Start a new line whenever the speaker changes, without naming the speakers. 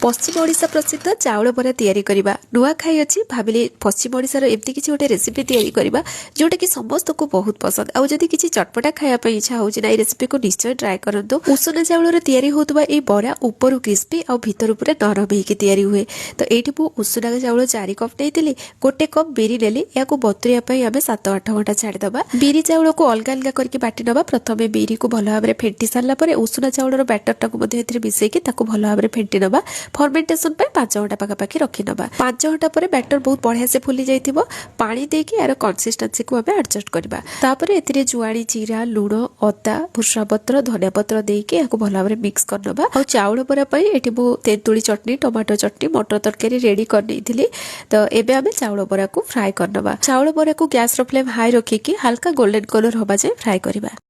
पश्चिम ओडिशा प्रसिद्ध चाउल बरा तैयारी करबा नुआ खाई अछि भाबिले पश्चिम ओडिशा रो एमती किछि गोटे रेसिपी तैयारी करबा जोटा कि समस्त को बहुत पसंद आ जदि किछि चटपटा खाया पे इच्छा होछि ना रेसिपी को निश्चय ट्राई करंतु। उषना चाउल रो तैयारी होतबा ए बरा ऊपर क्रिस्पी आ भीतर पूरा नरम हेकी तैयारी हुए। तो एठी मु उषना चाउल 4 कप नेइतिली, गोटे कप बिरी नेली, याको बतुरिया पे हमें 7-8 घंटा छाडी दबा। बिरी चाउल को अलग अलग करके बाटी नबा। प्रथमे बिरी को भलो भाबरे फेंटी सारला परे उषना चाउल रो बैटर टाको मध्ये एथिरे मिसेई कि ताको भलो भाबरे फेंटी नबा। फर्मेंटेशन पे 5 घंटा पाखापाखि रखी नबा। 5 घंटा पर बैटर बहुत बढ़िया से फुली जाइथिबो। पानी देके यार कंसिस्टेंसी को हमें एडजस्ट करबा। तापरे एथिरे जुआणी, जीरा, लूण, अदा, भुर्सा पत्र, धनिया पत्र देके याको भलो भाबरे मिक्स कर नबा। और चाउल बरा पई एठी मु तेंतुली चटनी, टमाटो चटनी, मटर तरकारी रेडी कर नेइथिली। तो एबे हमें चाउल बरा को फ्राई कर नबा। चाउल बरा को गैस रो फ्लेम हाई रखी कि हल्का गोल्डन कलर होबा जाय फ्राई करबा।